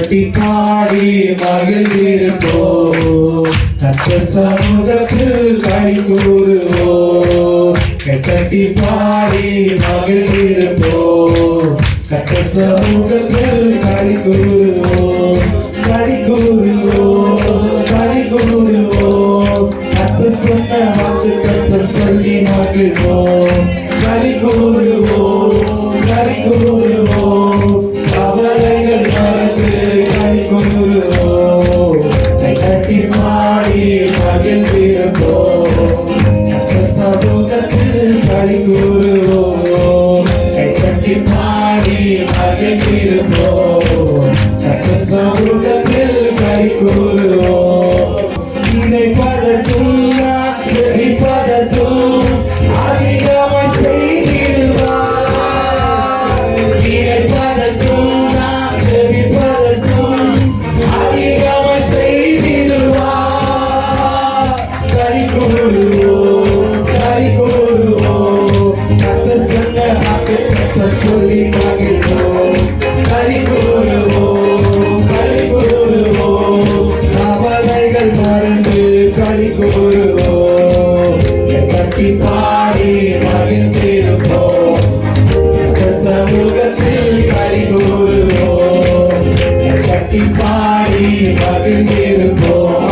கைத்தட்டி பாடி மகிழ்ந்திருப்போம். கர்த்தர் சமூகத்தில் களி கூறுவோம். கைத்தட்டி பாடி மகிழ்ந்திருப்போம். கர்த்தர் சமூகத்தில் களி கூறுவோம். களி கூறுவோம், களி கூறுவோம். கர்த்தர் சொன்ன வாக்கு கர்த்தர் சொல்லி மகிழ்வோம். களி கூறுவோம், களி கூறுவோம். கவலைகள் மறந்து களி கூறுவோம். கைத்தட்டி பாடி மகிழ்ந்திருப்போம். கர்த்தர் சமூகத்தில் களி கூறுவோம். கைத்தட்டி பாடி மகிழ்ந்திருப்போம். கர்த்தர் சமூகத்தில் களி கூறுவோம். நினைப்பதற்கும் நான் செழிப்பதற்கும் அதிகமாய் செய்திடுவார். நினைப்பதற்கும் நான் செழிப்பதற்கும் அதிகமாய் செய்திடுவார். களி கூறுவோம், களி கூறுவோம். கர்த்தர் சொன்ன வாக்கு கர்த்தர் சொல்லி மகிழ்வோம். களி கூறுவோம், களி கூறுவோம். கவலைகள் மறந்து களி கூறுவோம். கைத்தட்டி பாடி மகிழ்ந்திருப்போம். சமூகத்தில் களி கூறுவோம். கைத்தட்டி பாடி மகிழ்ந்திருப்போம்.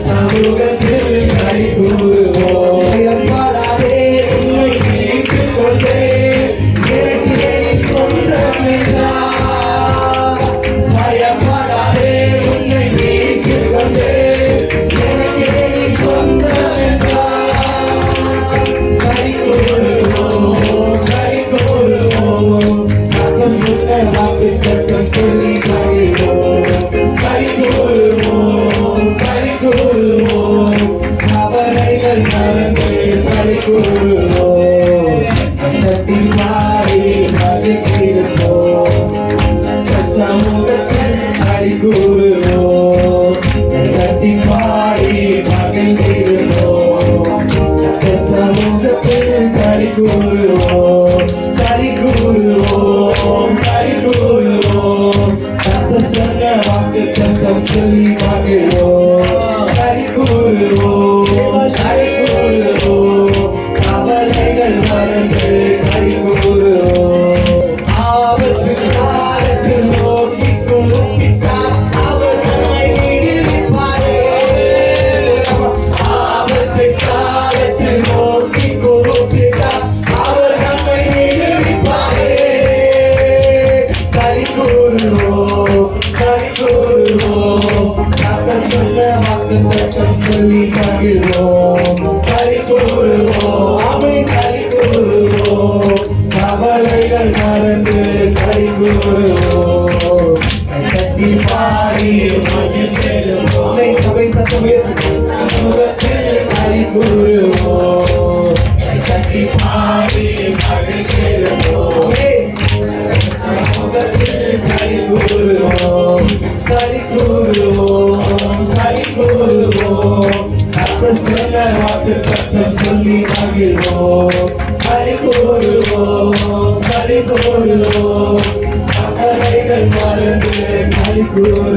சமூகத்தில் களி கூறுவோம். பயப்படாதே, உன்னை மீட்டுக் கொண்டேன். எனக்கு நீ சொந்தம் என்றார். பயப்படாதே, உன்னை மீட்டுக் கொண்டேன். எனக்கு நீ சொந்தம் என்றார். களி கூறுவோம், களி கூறுவோம். கர்த்தர் சொன்ன வாக்கு கர்த்தர் சொல்லி மகிழ்வோம். களி கூறுவோம், களி கூறுவோம். கவலைகள் மறந்து களி கூறுவோம். கைத்தட்டி பாடி மகிழ்ந்திருப்போம். சமூகத்தில் களி கூறுவோம். கைத்தட்டி பாடி மகிழ்ந்திருப்போம். சமூகத்தில் களி கூறுவோம். களி கூறுவோம், களி கூறுவோம். கர்த்தர் சொன்ன வாக்கு கர்த்தர் சொல்லி மகிழ்வோம். களி கூறுவோம், களி கூறுவோம். கவலைகள் மறந்து களி கூறுவோம். ஆபத்து காலத்தில் நோக்கி கூப்பிட்டார், அவர் நம்மை விடுவிப்பாரே. ஆபத்து காலத்தில் நோக்கி கூப்பிட்டார், அவர் நம்மை விடுவிப்பாரே. களி கூறுவோம், களி கூறுவோம். கர்த்தர் சொன்ன வாக்கு கர்த்தர் சொல்லி மகிழ்வோம். களி கூறுவோம், ஆமென். களி கூறுவோம். கவலைகள் மறந்து களி கூறுவோம். கைத்தட்டி பாடி மகிழ்ந்திருப்போம். ஆமென். சபை சத்தம் உயர்த்தி சமூகத்தில் களி கூறுவோம். கைத்தட்டி பாடி மகிழ்ந்திருப்போம். ஆமென். சமூகத்தில் களி கூறுவோம். களி கூறுவோம், களி கூறுவோம். கர்த்தர் சொன்ன வாக்கு கர்த்தர் சொல்லி மகிழ்வோம். களி கூறுவோம், களி கூறுவோம். கவலைகள் மறந்து களி கூறுவோம்.